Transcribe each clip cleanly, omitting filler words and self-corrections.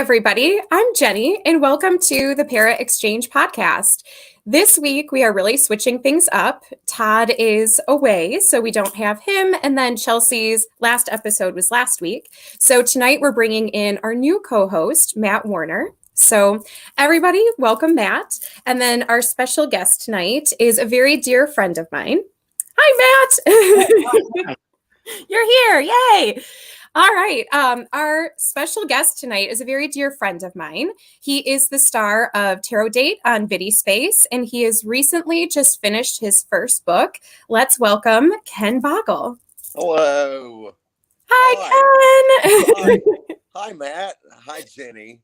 everybody. I'm Jenny, and welcome to the Para Exchange podcast. This week, we are really switching things up. Todd is away, so we don't have him, and then Chelsea's last episode was last week. So tonight, we're bringing in our new co-host, Matt Warner. So everybody, welcome Matt. And then our special guest tonight is a very dear friend of mine. Hi, Matt. You're here. Yay. All right. Our special guest tonight is a very dear friend of mine. He is the star of Tarot Date on VidiSpace, and he has recently just finished his first book. Let's welcome Ken Boggle. Hello. Hi, Ken. Hi, Matt. Hi, Jenny.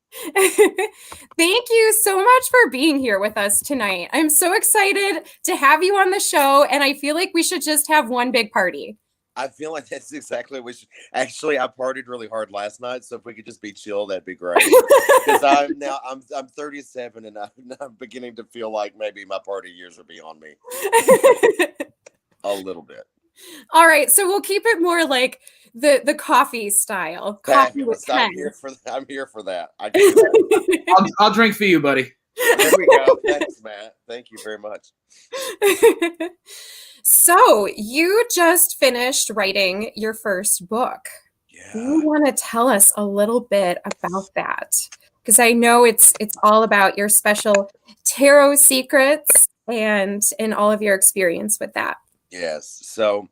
Thank you so much for being here with us tonight. I'm so excited to have you on the show, and I feel like we should just have one big party. I feel like that's exactly what we should. Actually, I partied really hard last night, so if we could just be chill, that'd be great. Because I'm 37, and I'm beginning to feel like maybe my party years are beyond me. A little bit. All right, so we'll keep it more like the coffee style. Coffee with Ken. I'm here for that. I can do that. I'll drink for you, buddy. There we go. Thanks, Matt. Thank you very much. So you just finished writing your first book. Yeah. Do you want to tell us a little bit about that? Because I know it's all about your special tarot secrets and all of your experience with that. Yes. So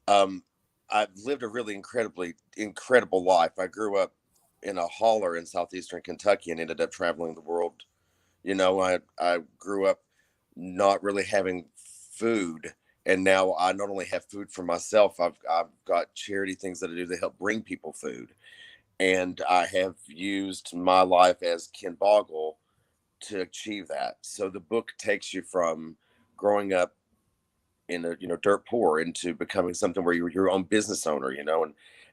I've lived a really incredible life. I grew up in a holler in southeastern Kentucky and ended up traveling the world. You know, I grew up not really having food. And now I not only have food for myself, I've got charity things that I do to help bring people food. And I have used my life as Ken Boggle to achieve that. So the book takes you from growing up in a dirt poor into becoming something where you're your own business owner,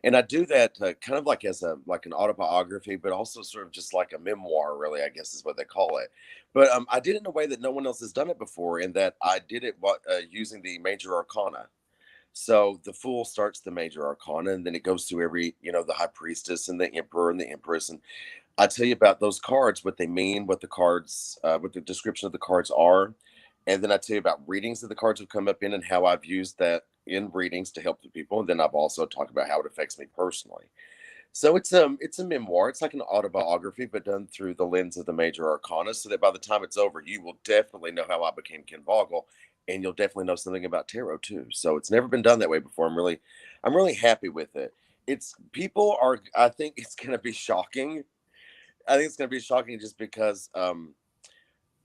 and I do that kind of like as an autobiography, but also sort of just like a memoir, really, I guess is what they call it. But I did it in a way that no one else has done it before, in that I did it using the major arcana. So the Fool starts the major arcana, and then it goes through every, the High Priestess and the Emperor and the Empress, and I tell you about those cards, what they mean, what the cards, what the description of the cards are. And then I tell you about readings that the cards have come up in and how I've used that in readings to help the people. And then I've also talked about how it affects me personally. So it's a memoir. It's like an autobiography, but done through the lens of the major arcana, so that by the time it's over, you will definitely know how I became Ken Boggle, and you'll definitely know something about tarot too. So it's never been done that way before. I'm really happy with it. I think it's going to be shocking. I think it's going to be shocking just because,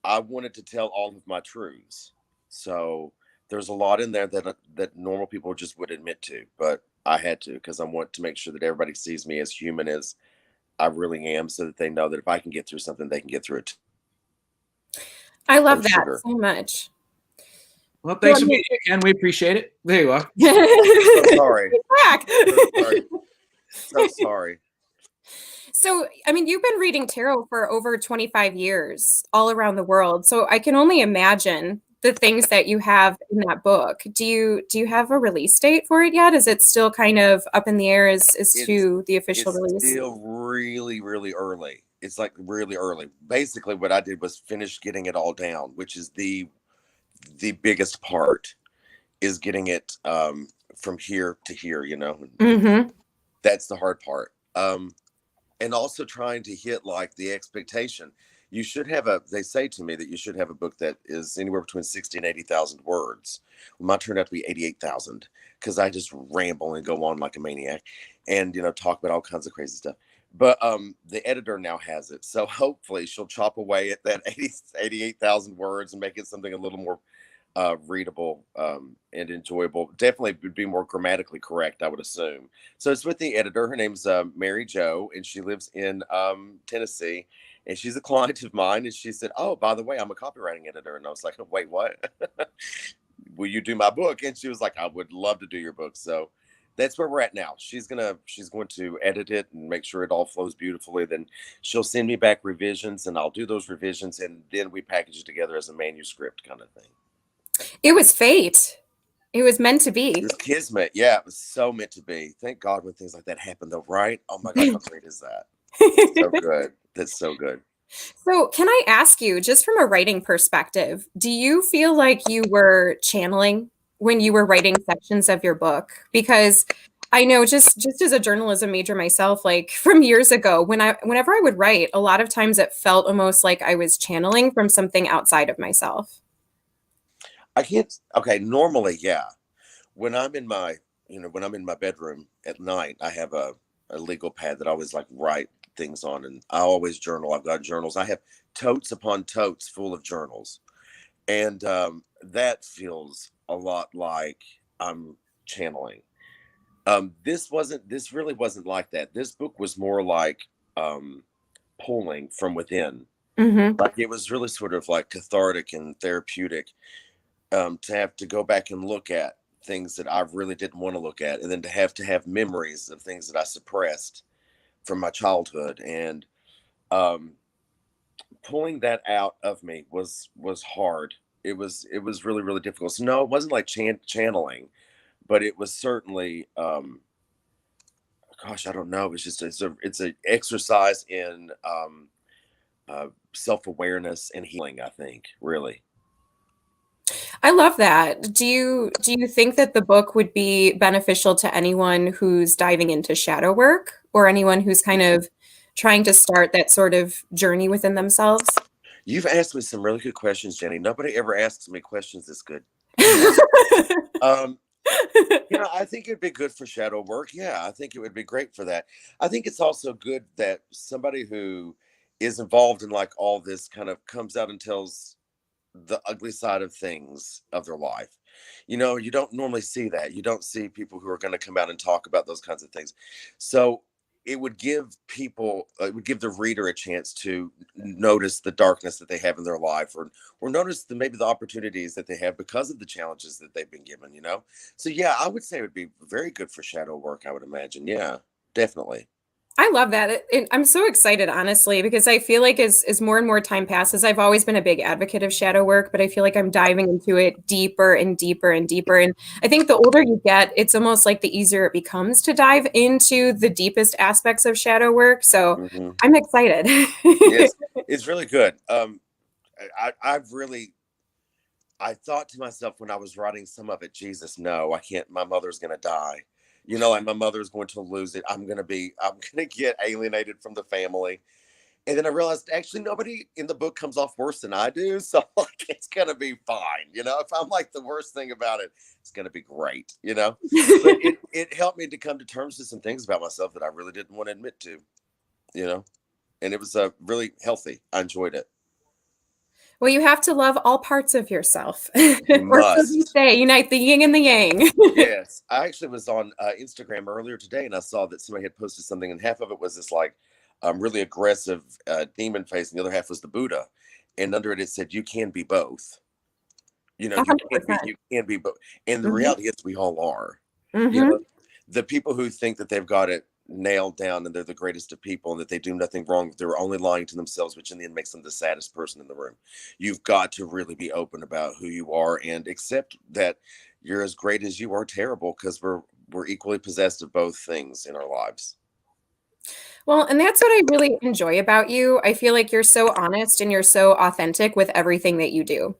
I wanted to tell all of my truths. So there's a lot in there that normal people just would admit to, but I had to, because I want to make sure that everybody sees me as human as I really am, so that they know that if I can get through something, they can get through it. I love that so much. Well, thanks for being here, Ken. We appreciate it. There you are. So sorry. So sorry. So, I mean, you've been reading tarot for over 25 years all around the world. So I can only imagine the things that you have in that book. Do you have a release date for it yet? Is it still kind of up in the air as to the official release? It's still really, really early. It's like really early. Basically, what I did was finish getting it all down, which is the biggest part, is getting it from here to here, Mm-hmm. That's the hard part. And also trying to hit like the expectation. You should have they say to me that you should have a book that is anywhere between 60 and 80,000 words. Well, mine turned out to be 88,000, because I just ramble and go on like a maniac and, talk about all kinds of crazy stuff. But the editor now has it. So hopefully she'll chop away at that 88,000 words and make it something a little more readable and enjoyable. Definitely would be more grammatically correct, I would assume. So it's with the editor. Her name's Mary Jo, and she lives in Tennessee, and she's a client of mine. And she said, "Oh, by the way, I'm a copywriting editor." And I was like, "Wait, what? Will you do my book?" And she was like, "I would love to do your book." So that's where we're at now. She's going to edit it and make sure it all flows beautifully. Then she'll send me back revisions, and I'll do those revisions, and then we package it together as a manuscript kind of thing. It was fate. It was meant to be. It was kismet. Yeah, it was so meant to be. Thank God when things like that happen, though, right? Oh my God, how great is that? So good. That's so good. So, can I ask you, just from a writing perspective, do you feel like you were channeling when you were writing sections of your book? Because I know just as a journalism major myself, like from years ago, whenever I would write, a lot of times it felt almost like I was channeling from something outside of myself. I can't. Okay, normally, yeah. When I'm in my, when I'm in my bedroom at night, I have a legal pad that I always like write things on, and I always journal. I've got journals. I have totes upon totes full of journals, and that feels a lot like I'm channeling. This really wasn't like that. This book was more like um pulling from within. Hmm. Like it was really sort of like cathartic and therapeutic, to have to go back and look at things that I really didn't want to look at, and then to have memories of things that I suppressed from my childhood, and um pulling that out of me was hard. It was really really difficult. So no, it wasn't like channeling, but it was certainly, gosh, I don't know. It's a exercise in self-awareness and healing, I think, really. I love that. Do you think that the book would be beneficial to anyone who's diving into shadow work or anyone who's kind of trying to start that sort of journey within themselves? You've asked me some really good questions, Jenny. Nobody ever asks me questions this good. um yeah, I think it'd be good for shadow work. Yeah, I think it would be great for that. I think it's also good that somebody who is involved in like all this kind of comes out and tells the ugly side of things of their life. You don't normally see that. You don't see people who are going to come out and talk about those kinds of things. So it would give the reader a chance to notice the darkness that they have in their life, or notice maybe the opportunities that they have because of the challenges that they've been given. So yeah, I would say it would be very good for shadow work, I would imagine. Yeah, definitely. I love that. I'm so excited, honestly, because I feel like as more and more time passes, I've always been a big advocate of shadow work, but I feel like I'm diving into it deeper and deeper and deeper. And I think the older you get, it's almost like the easier it becomes to dive into the deepest aspects of shadow work. So Hmm. I'm excited. Yes, it's really good. I've really, I thought to myself when I was writing some of it, Jesus, no, I can't. My mother's going to die. And my mother's going to lose it. I'm going to get alienated from the family. And then I realized actually nobody in the book comes off worse than I do. So like, it's going to be fine. If I'm like the worst thing about it, it's going to be great. But it helped me to come to terms with some things about myself that I really didn't want to admit to, you know, and it was really healthy. I enjoyed it. Well, you have to love all parts of yourself, You or so they must. say, unite the yin and the yang. Yes, I actually was on Instagram earlier today, and I saw that somebody had posted something, and half of it was this like really aggressive demon face, and the other half was the Buddha, and under it it said, "You can be both. You can be 100%. you can be both." And the Hmm. reality is, we all are. You Hmm. know, the people who think that they've got it nailed down and they're the greatest of people and that they do nothing wrong, they're only lying to themselves, which in the end makes them the saddest person in the room. You've got to really be open about who you are and accept that you're as great as you are terrible, because we're equally possessed of both things in our lives. Well, and that's what I really enjoy about you. I feel like you're so honest and you're so authentic with everything that you do.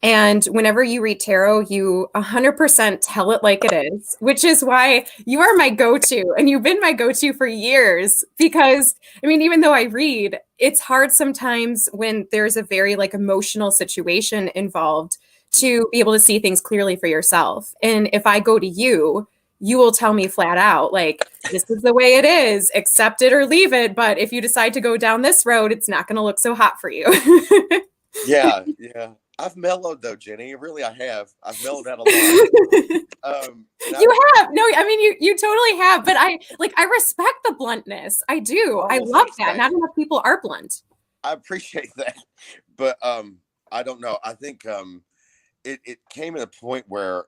And whenever you read tarot, you 100% tell it like it is, which is why you are my go-to. And you've been my go-to for years because, I mean, even though I read, it's hard sometimes when there's a very like emotional situation involved to be able to see things clearly for yourself. And if I go to you, you will tell me flat out, like, this is the way it is, accept it or leave it. But if you decide to go down this road, it's not going to look so hot for you. Yeah, yeah. I've mellowed though, Jenny. Really, I have. I've mellowed out a lot. And I You don't. have. No, I mean you totally have, but I respect the bluntness. I do. Oh I well, love thanks, that. thanks. Not enough people are blunt. I appreciate that, but I don't know. I think it came at a point where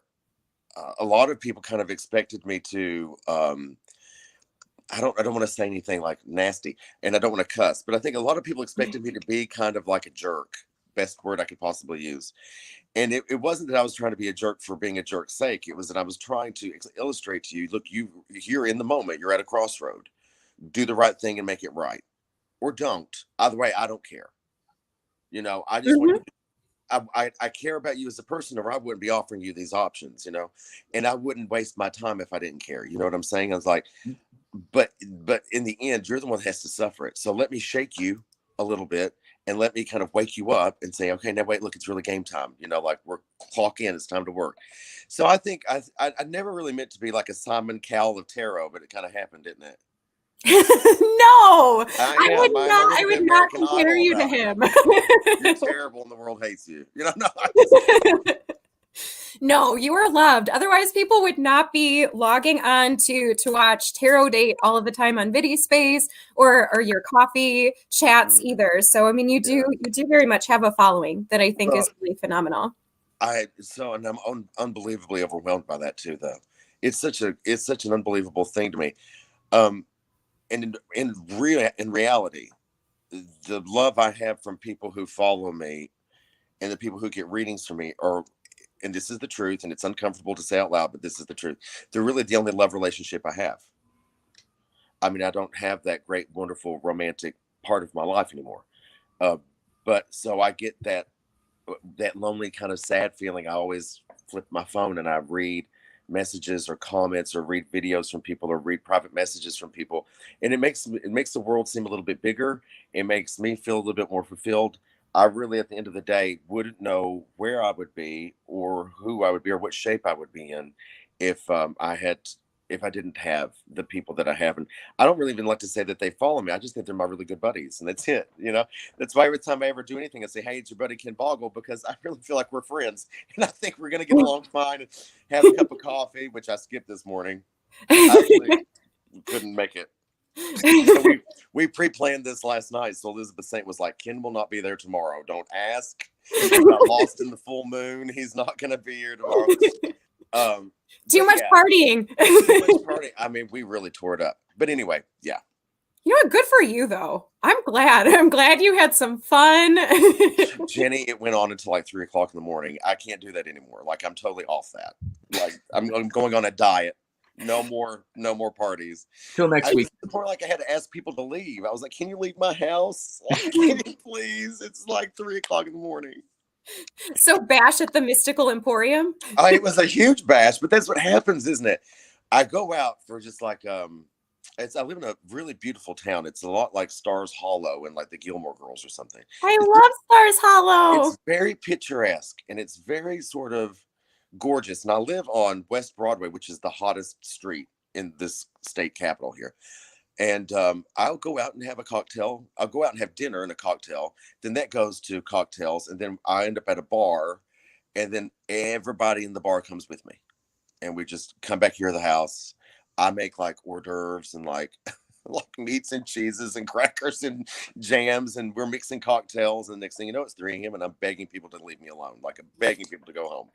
a lot of people kind of expected me to. I don't want to say anything like nasty, and I don't want to cuss, but I think a lot of people expected me to be kind of like a jerk. Best word I could possibly use. And it wasn't that I was trying to be a jerk for being a jerk's sake. It was that I was trying to illustrate to you, look, you're in the moment. You're at a crossroad. do the right thing and make it right, or don't. Either way, I don't care. You know, I just want you to, I care about you as a person, or I wouldn't be offering you these options, you know, and I wouldn't waste my time if I didn't care. You know what I'm saying? I was like, but in the end, you're the one that has to suffer it. So let me shake you a little bit and let me kind of wake you up and say, okay, now wait, look, it's really game time. You know, like we're clock in, it's time to work. So I think I never really meant to be like a Simon Cowell of tarot, but it kind of happened, didn't it? No, I would not American compare Idol you to about him. You're terrible and the world hates you. You know, no, No, you are loved. Otherwise, people would not be logging on to watch Tarot Date all of the time on VidiSpace or your coffee chats either. So, I mean, you do very much have a following that I think is really phenomenal. And I'm unbelievably overwhelmed by that too, though. It's such an unbelievable thing to me. And in reality, the love I have from people who follow me and the people who get readings from me are, and this is the truth, and it's uncomfortable to say out loud, but this is the truth. They're really the only love relationship I have. I mean, I don't have that great, wonderful, romantic part of my life anymore. But so I get that lonely kind of sad feeling. I always flip my phone and I read messages or comments or read videos from people or read private messages from people, and it makes the world seem a little bit bigger. It makes me feel a little bit more fulfilled. I really, at the end of the day, wouldn't know where I would be or who I would be or what shape I would be in if I didn't have the people that I have. And I don't really even like to say that they follow me. I just think they're my really good buddies, and that's it. You know, that's why every time I ever do anything, I say, "Hey, it's your buddy Ken Boggle," because I really feel like we're friends, and I think we're gonna get along fine and have a cup of coffee, which I skipped this morning. I actually couldn't make it. So we pre-planned this last night. So Elizabeth Saint was like, "Ken will not be there tomorrow. Don't ask. He got lost in the full moon. He's not gonna be here tomorrow." Too much partying. Too much party. I mean, we really tore it up. But anyway, yeah. You know what? Good for you, though. I'm glad you had some fun. Jenny, it went on until like 3:00 in the morning. I can't do that anymore. Like, I'm totally off that. Like, I'm going on a diet. No more parties. Till next week. The point, like, I had to ask people to leave. I was like, "Can you leave my house? Like, can you please? It's like 3:00 in the morning." So bash at the Mystical Emporium? It was a huge bash, but that's what happens, isn't it? I go out for just like I live in a really beautiful town. It's a lot like Stars Hollow and like the Gilmore Girls or something. I love Stars Hollow. It's very picturesque and it's very sort of gorgeous. And I live on West Broadway, which is the hottest street in this state capital here. And I'll go out and have a cocktail. I'll go out and have dinner and a cocktail. Then that goes to cocktails. And then I end up at a bar. And then everybody in the bar comes with me. And we just come back here to the house. I make like hors d'oeuvres and like meats and cheeses and crackers and jams. And we're mixing cocktails. And next thing you know, it's 3 a.m. and I'm begging people to leave me alone. Like I'm begging people to go home.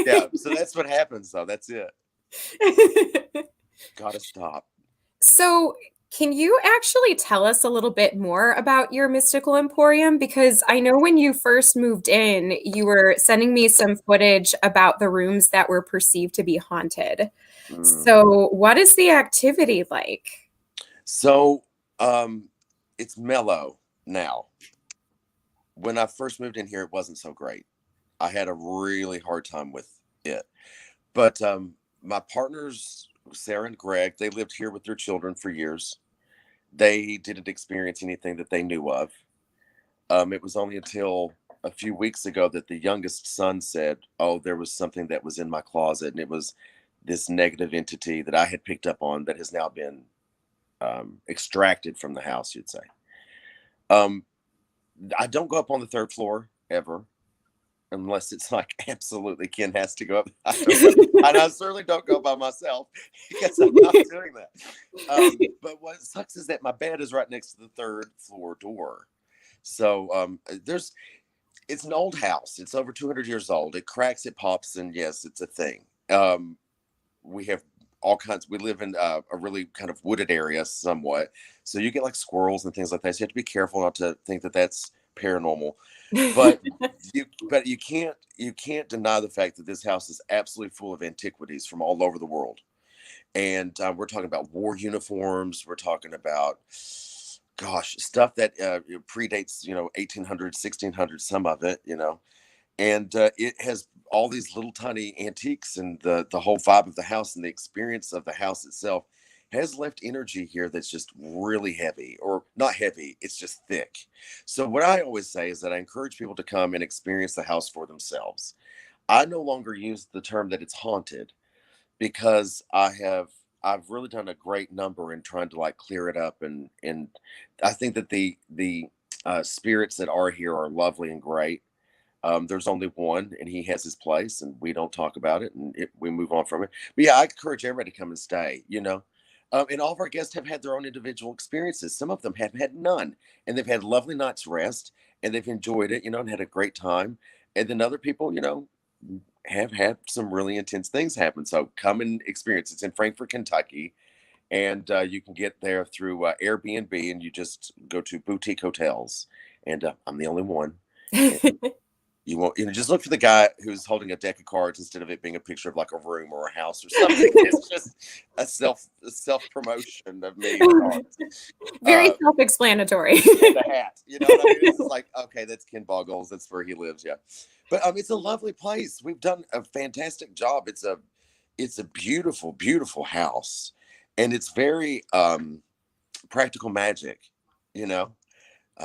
Yeah. So that's what happens, though. That's it. Gotta stop. So, can you actually tell us a little bit more about your Mystical Emporium? Because I know when you first moved in, you were sending me some footage about the rooms that were perceived to be haunted. So, what is the activity like? So, it's mellow now. When I first moved in here, it wasn't so great. I had a really hard time with it. But my partners, Sarah and Greg, they lived here with their children for years. They didn't experience anything that they knew of. It was only until a few weeks ago that the youngest son said, "Oh, there was something that was in my closet," and it was this negative entity that I had picked up on that has now been extracted from the house, you'd say. I don't go up on the 3rd floor ever. Unless it's like absolutely Ken has to go up. And I certainly don't go by myself because I'm not doing that. But what sucks is that my bed is right next to the 3rd floor door. So it's an old house. It's over 200 years old. It cracks, it pops, and yes, it's a thing. We have all kinds. We live in a really kind of wooded area somewhat. So you get like squirrels and things like that. So you have to be careful not to think that that's paranormal. But you can't deny the fact that this house is absolutely full of antiquities from all over the world. And we're talking about war uniforms. We're talking about, gosh, stuff that predates, 1800s, 1600s, some of it, and it has all these little tiny antiques, and the whole vibe of the house and the experience of the house itself has left energy here that's just really heavy, or not heavy, it's just thick. So what I always say is that I encourage people to come and experience the house for themselves. I no longer use the term that it's haunted, because I've really done a great number in trying to like clear it up, and I think that the spirits that are here are lovely and great. There's only one, and he has his place, and we don't talk about it, and we move on from it. But yeah, I encourage everybody to come and stay. And all of our guests have had their own individual experiences. Some of them have had none, and they've had lovely night's rest, and they've enjoyed it, and had a great time. And then other people, have had some really intense things happen. So come and experience. It's in Frankfort, Kentucky, and you can get there through Airbnb, and you just go to boutique hotels. And I'm the only one. You won't, just look for the guy who's holding a deck of cards instead of it being a picture of like a room or a house or something. It's just a self promotion of me. Very self-explanatory. And a hat, what I mean? It's like, okay, that's Ken Boggles. That's where he lives. Yeah. But it's a lovely place. We've done a fantastic job. It's a beautiful, beautiful house. And it's very practical magic,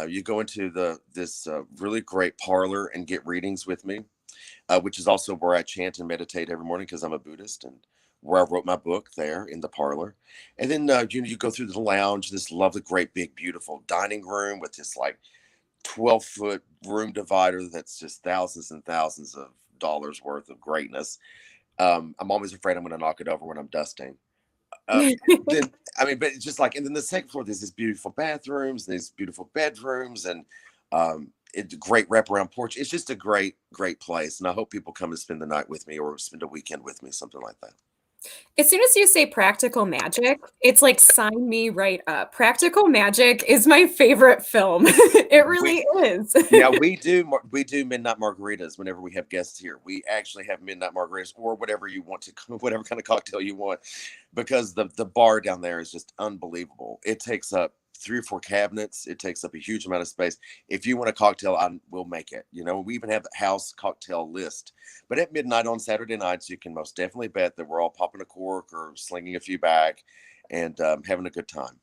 you go into this really great parlor and get readings with me, which is also where I chant and meditate every morning, because I'm a Buddhist, and where I wrote my book there in the parlor. And then you go through the lounge, this lovely, great, big, beautiful dining room with this like 12-foot room divider that's just thousands and thousands of dollars worth of greatness. I'm always afraid I'm going to knock it over when I'm dusting. But it's just like, and then the second floor, there's these beautiful bathrooms, these beautiful bedrooms, and it's a great wraparound porch. It's just a great, great place. And I hope people come and spend the night with me, or spend a weekend with me, something like that. As soon as you say practical magic, it's like, sign me right up. Practical Magic is my favorite film. It really is. Yeah, we do midnight margaritas whenever we have guests here. We actually have midnight margaritas, or whatever you want to, whatever kind of cocktail you want, because the bar down there is just unbelievable. It takes up 3 or 4 cabinets. It takes up a huge amount of space. If you want a cocktail, we'll make it. We even have a house cocktail list. But at midnight on Saturday nights, you can most definitely bet that we're all popping a cork or slinging a few back, and having a good time.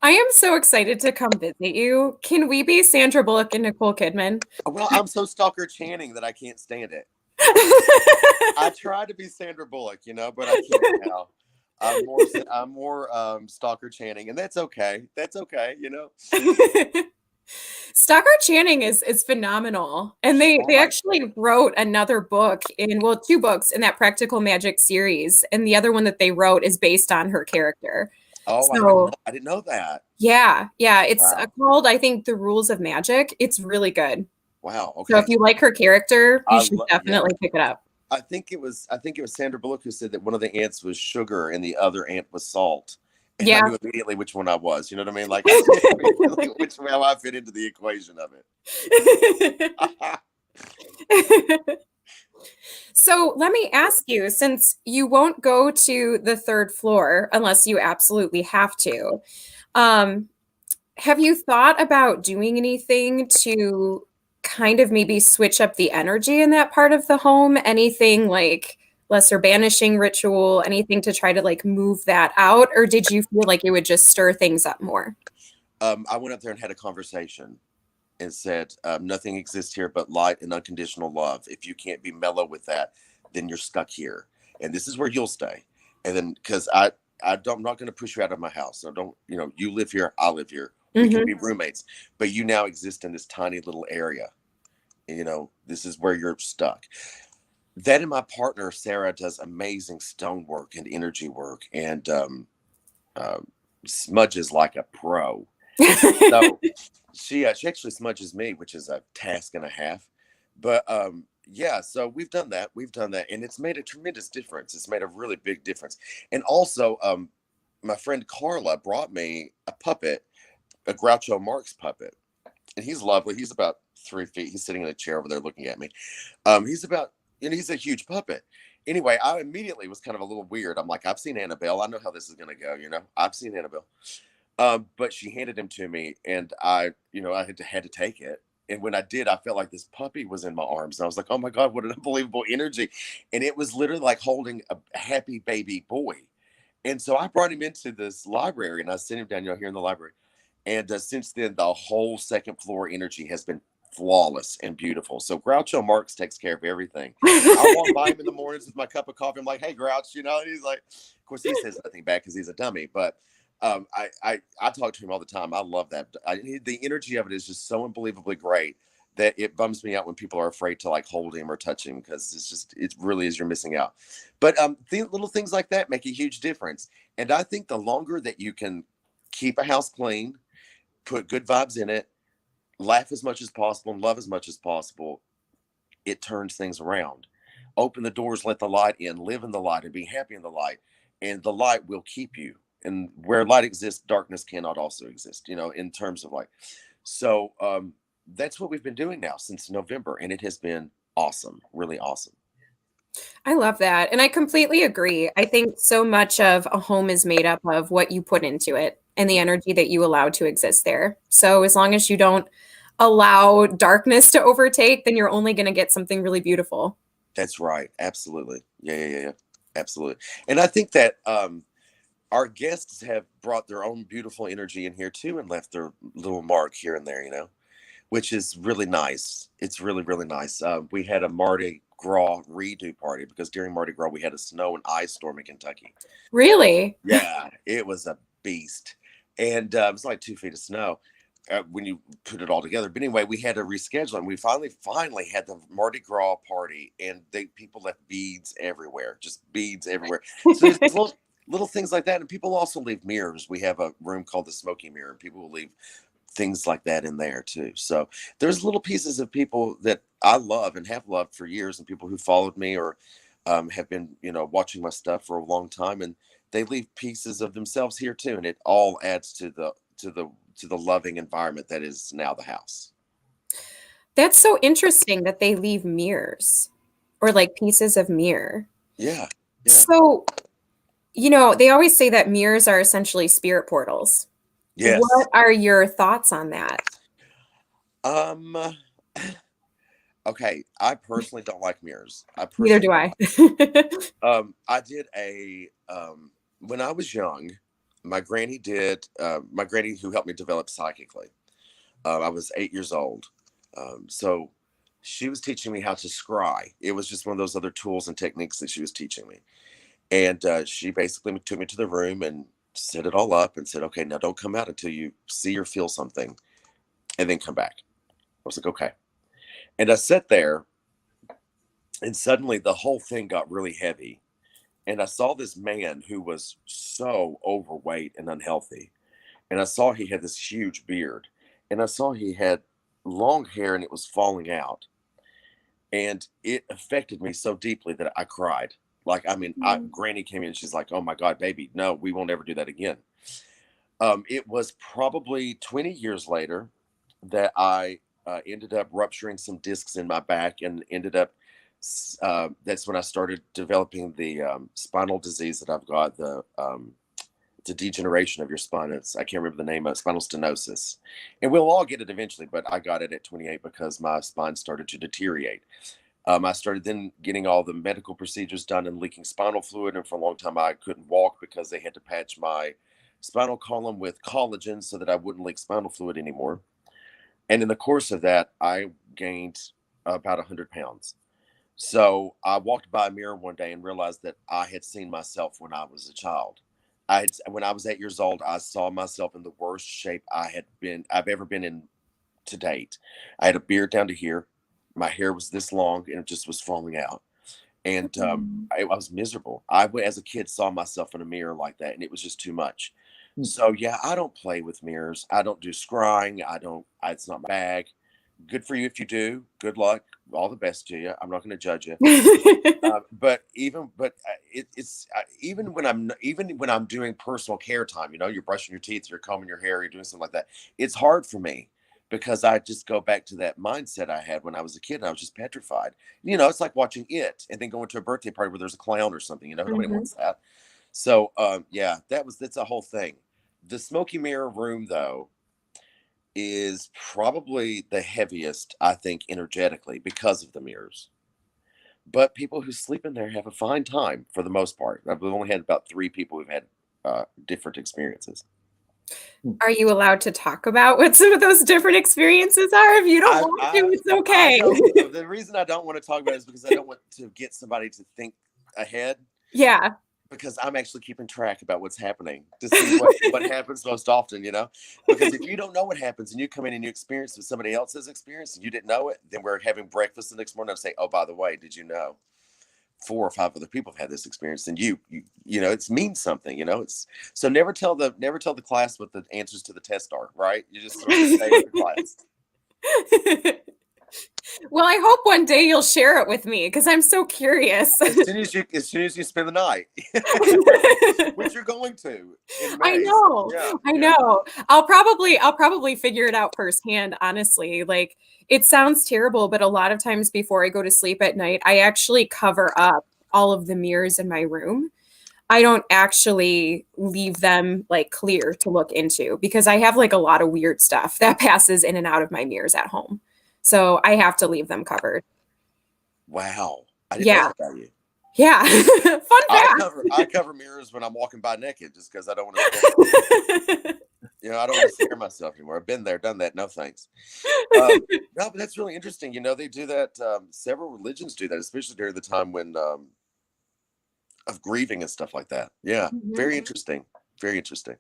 I am so excited to come visit you. Can we be Sandra Bullock and Nicole Kidman? Well, I'm so Stalker Channing that I can't stand it. I try to be Sandra Bullock, but I can't now. I'm more Stalker Channing, and that's okay. That's okay, Stalker Channing is phenomenal, and they actually wrote another book 2 books in that Practical Magic series, and the other one that they wrote is based on her character. Oh, so, I didn't know that. Yeah, it's called, I think, The Rules of Magic. It's really good. Wow. Okay. So if you like her character, you should definitely pick it up. I think it was Sandra Bullock who said that one of the ants was sugar and the other ant was salt. And I knew immediately which one I was. You know what I mean? Like, how I fit into the equation of it. So let me ask you, since you won't go to the 3rd floor unless you absolutely have to, have you thought about doing anything to kind of maybe switch up the energy in that part of the home? Anything like lesser banishing ritual, anything to try to like move that out? Or did you feel like it would just stir things up more? I went up there and had a conversation and said, nothing exists here but light and unconditional love. If you can't be mellow with that, then you're stuck here. And this is where you'll stay. And then, because I'm not going to push you out of my house. So don't, you live here, I live here. We can be roommates, but you now exist in this tiny little area. This is where you're stuck. That, and my partner, Sarah, does amazing stone work and energy work, and smudges like a pro. So she actually smudges me, which is a task and a half. But so we've done that, and it's made a tremendous difference. It's made a really big difference. And also, my friend Carla brought me a puppet, a Groucho Marx puppet, and he's lovely. He's about 3 feet. He's sitting in a chair over there looking at me. He's a huge puppet, anyway, I immediately was kind of a little weird. I'm like, I've seen Annabelle. I know how this is going to go. I've seen Annabelle. But she handed him to me, and I had to take it. And when I did, I felt like this puppy was in my arms. And I was like, oh my God, what an unbelievable energy. And it was literally like holding a happy baby boy. And so I brought him into this library, and I sent him down, here in the library. And since then, the whole second floor energy has been flawless and beautiful. So Groucho Marx takes care of everything. I walk by him in the mornings with my cup of coffee. I'm like, hey, Grouch, and he's like, of course, he says nothing back because he's a dummy. But I talk to him all the time. I love that. The energy of it is just so unbelievably great that it bums me out when people are afraid to like hold him or touch him, because it really is, you're missing out. But little things like that make a huge difference. And I think the longer that you can keep a house clean, put good vibes in it, laugh as much as possible, and love as much as possible, it turns things around. Open the doors, let the light in, live in the light, and be happy in the light. And the light will keep you. And where light exists, darkness cannot also exist, in terms of light. So that's what we've been doing now since November. And it has been awesome, really awesome. I love that. And I completely agree. I think so much of a home is made up of what you put into it and the energy that you allow to exist there. So as long as you don't allow darkness to overtake, then you're only going to get something really beautiful. That's right. Absolutely. Yeah. Absolutely. And I think that our guests have brought their own beautiful energy in here too, and left their little mark here and there, which is really nice. It's really, really nice. We had a Mardi Gras redo party because during Mardi Gras, we had a snow and ice storm in Kentucky. Really? Yeah, it was a beast. And it was like 2 feet of snow when you put it all together. But anyway, we had to reschedule, and we finally had the Mardi Gras party, and people left beads everywhere, just beads everywhere. So there's little things like that. And people also leave mirrors. We have a room called the Smoky Mirror, and people will leave things like that in there too. So there's little pieces of people that I love and have loved for years, and people who followed me or have been, watching my stuff for a long time, and they leave pieces of themselves here too. And it all adds to the loving environment that is now the house. That's so interesting that they leave mirrors or like pieces of mirror. Yeah. So, they always say that mirrors are essentially spirit portals. Yes. What are your thoughts on that? Okay. I personally don't like mirrors. Neither do I. I did when I was young, my granny who helped me develop psychically. I was 8 years old. So she was teaching me how to scry. It was just one of those other tools and techniques that she was teaching me. And she basically took me to the room and set it all up and said, okay, now don't come out until you see or feel something, and then come back. I was like, okay. And I sat there, and suddenly the whole thing got really heavy. And I saw this man who was so overweight and unhealthy. And I saw he had this huge beard. And I saw he had long hair, and it was falling out. And it affected me so deeply that I cried. Like, Granny came in and she's like, oh my God, baby, no, we won't ever do that again. It was probably 20 years later that I ended up rupturing some discs in my back, and ended up, that's when I started developing the spinal disease that I've got, it's a degeneration of your spine. I can't remember the name of it, spinal stenosis. And we'll all get it eventually, but I got it at 28 because my spine started to deteriorate. I started then getting all the medical procedures done and leaking spinal fluid. And for a long time, I couldn't walk because they had to patch my spinal column with collagen so that I wouldn't leak spinal fluid anymore. And in the course of that, I gained about 100 pounds. So I walked by a mirror one day and realized that I had seen myself when I was a child. When I was 8 years old, I saw myself in the worst shape I've ever been in to date. I had a beard down to here. My hair was this long, and it just was falling out. And I was miserable. As a kid, saw myself in a mirror like that, and it was just too much. So yeah, I don't play with mirrors. I don't do scrying. It's not my bag. Good for you if you do. Good luck. All the best to you. I'm not going to judge you. Even when I'm doing personal care time, you're brushing your teeth, you're combing your hair, you're doing something like that. It's hard for me because I just go back to that mindset I had when I was a kid, and I was just petrified. You know, it's like watching It and then going to a birthday party where there's a clown or something. You know, nobody wants that. So, yeah, that's a whole thing. The smoky mirror room, though, is probably the heaviest, I think, energetically because of the mirrors. But people who sleep in there have a fine time for the most part. I've only had about 3 people who've had different experiences. Are you allowed to talk about what some of those different experiences are? If you don't want to, it's okay. The reason I don't want to talk about it is because I don't want to get somebody to think ahead. Yeah. Because I'm actually keeping track about what's happening to see what happens most often, you know? Because if you don't know what happens and you come in and you experience what somebody else has experienced and you didn't know it, then we're having breakfast the next morning and say, oh, by the way, did you know 4 or 5 other people have had this experience? And you know, it means something, you know? It's so never tell the class what the answers to the test are, right? You just sort of say to the class. Well, I hope one day you'll share it with me because I'm so curious. As soon as you spend the night, which you're going to. I know. Yeah, I know. I'll probably figure it out firsthand, honestly. Like, it sounds terrible, but a lot of times before I go to sleep at night, I actually cover up all of the mirrors in my room. I don't actually leave them like clear to look into because I have like a lot of weird stuff that passes in and out of my mirrors at home. So I have to leave them covered. Wow. I didn't know that about you. Yeah. Fun fact. I cover mirrors when I'm walking by naked just because I don't want to I don't want to scare myself anymore. I've been there, done that. No thanks. No, but that's really interesting. You know, they do that. Several religions do that, especially during the time when of grieving and stuff like that. Yeah. Very interesting. Very interesting.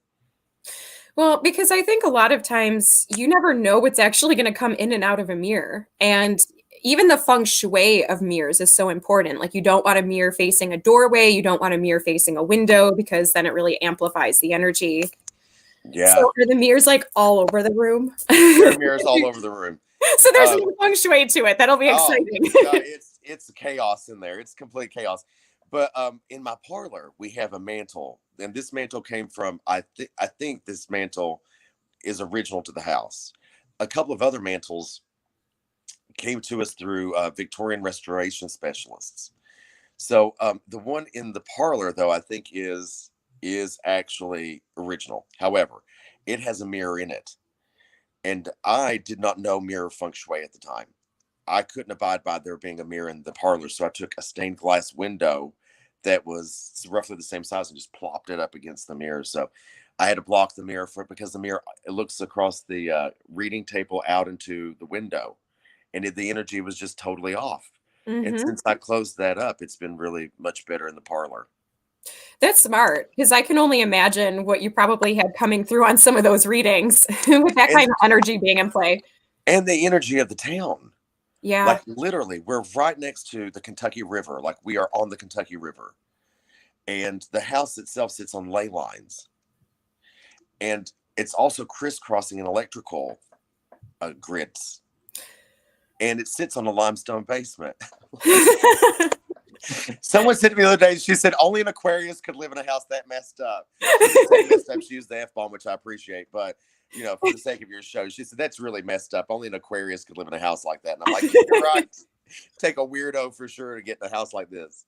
Well, because I think a lot of times you never know what's actually going to come in and out of a mirror. And even the feng shui of mirrors is so important. Like, you don't want a mirror facing a doorway. You don't want a mirror facing a window because then it really amplifies the energy. Yeah. So are the mirrors like all over the room? There are mirrors all over the room. So there's no feng shui to it. That'll be exciting. It's chaos in there. It's complete chaos. But in my parlor, we have a mantle, and this mantle came from, I think this mantle is original to the house. A couple of other mantles came to us through Victorian restoration specialists. So the one in the parlor, though, I think is actually original. However, it has a mirror in it. And I did not know mirror feng shui at the time. I couldn't abide by there being a mirror in the parlor. So I took a stained glass window that was roughly the same size and just plopped it up against the mirror. So I had to block the mirror for it because the mirror, it looks across the reading table out into the window, and the energy was just totally off. And since I closed that up, it's been really much better in the parlor. That's smart, because I can only imagine what you probably had coming through on some of those readings with that kind of energy being in play. And the energy of the town. Yeah. Like, literally, we're right next to the Kentucky River. Like, we are on the Kentucky River. And the house itself sits on ley lines. And it's also crisscrossing an electrical grids. And it sits on a limestone basement. Someone said to me the other day, she said, only an Aquarius could live in a house that messed up. She used the F-bomb, which I appreciate. But, you know, for the sake of your show, she said, that's really messed up. Only an Aquarius could live in a house like that. And I'm like, you're right. Take a weirdo for sure to get in a house like this.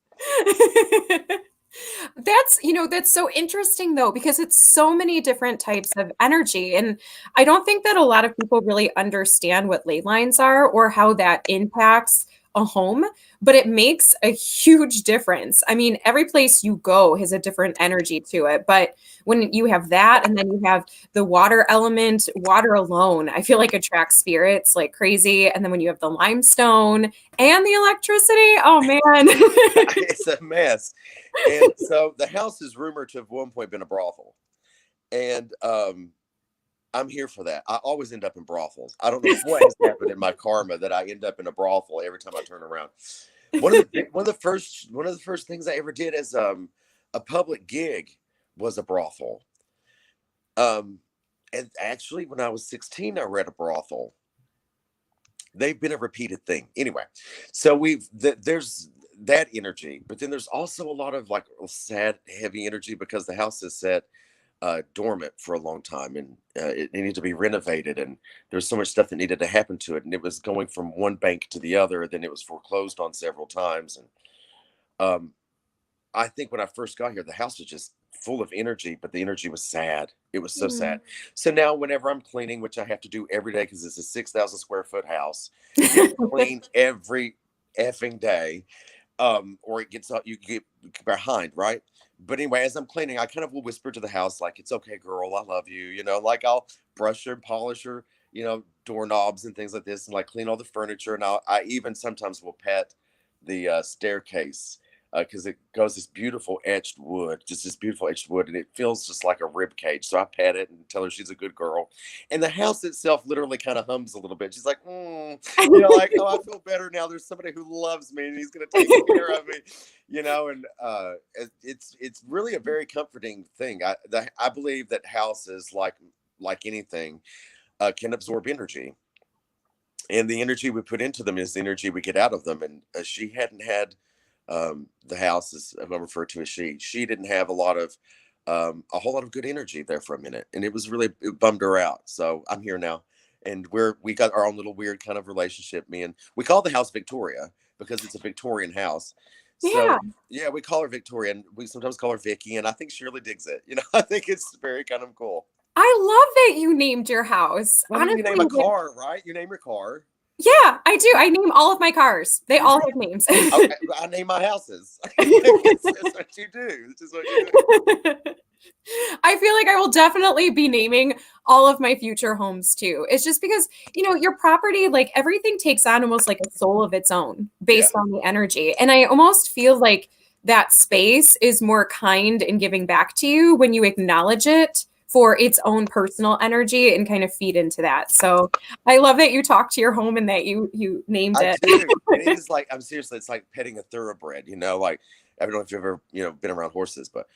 That's so interesting, though, because it's so many different types of energy. And I don't think that a lot of people really understand what ley lines are or how that impacts a home, but it makes a huge difference. I mean, every place you go has a different energy to it. But when you have that, and then you have the water element, water alone, I feel like attracts spirits like crazy. And then when you have the limestone and the electricity, oh man. It's a mess. And so the house is rumored to have at one point been a brothel. And I'm here for that. I always end up in brothels. I don't know what has happened in my karma that I end up in a brothel every time I turn around. One of the first things I ever did as a public gig was a brothel. And actually, when I was 16, I read a brothel. They've been a repeated thing. Anyway, so there's that energy, but then there's also a lot of like sad, heavy energy because the house is set dormant for a long time, and it needed to be renovated, and there's so much stuff that needed to happen to it, and it was going from one bank to the other. Then it was foreclosed on several times, and um, I think when I first got here, the house was just full of energy, but the energy was sad. It was so Mm. sad. So now, whenever I'm cleaning, which I have to do every day because it's a 6,000 square foot house, you have to clean every effing day, or it gets you get behind, right? But anyway, as I'm cleaning, I kind of will whisper to the house, like, "It's okay, girl, I love you." Like I'll brush her and polish her, doorknobs and things like this, and like clean all the furniture. And I even sometimes will pet the staircase because it goes this beautiful etched wood, just this beautiful etched wood, and it feels just like a rib cage. So I pet it and tell her she's a good girl. And the house itself literally kind of hums a little bit. She's like, like, oh, I feel better now. There's somebody who loves me and he's going to take care of me, And it's really a very comforting thing. I believe that houses, like anything, can absorb energy. And the energy we put into them is the energy we get out of them. And she hadn't had the house, is I refer to as she didn't have a whole lot of good energy there for a minute, and it bummed her out. So I'm here now, and we got our own little weird kind of relationship. We call the house Victoria because it's a Victorian house. So yeah, we call her Victoria, and we sometimes call her Vicky, and I think she really digs it. I think it's very kind of cool. I love that you named your house. Well, honestly, you name a car, right? You name your car. Yeah, I do. I name all of my cars. They all have names. Okay, I name my houses. That's what you do. This is what you do. I feel like I will definitely be naming all of my future homes too. It's just because, your property, like everything takes on almost like a soul of its own based on the energy. And I almost feel like that space is more kind and giving back to you when you acknowledge it for its own personal energy and kind of feed into that. So I love that you talked to your home and that you named it. I do. And it is like, I'm seriously, it's like petting a thoroughbred, like, I don't know if you've ever, been around horses, but,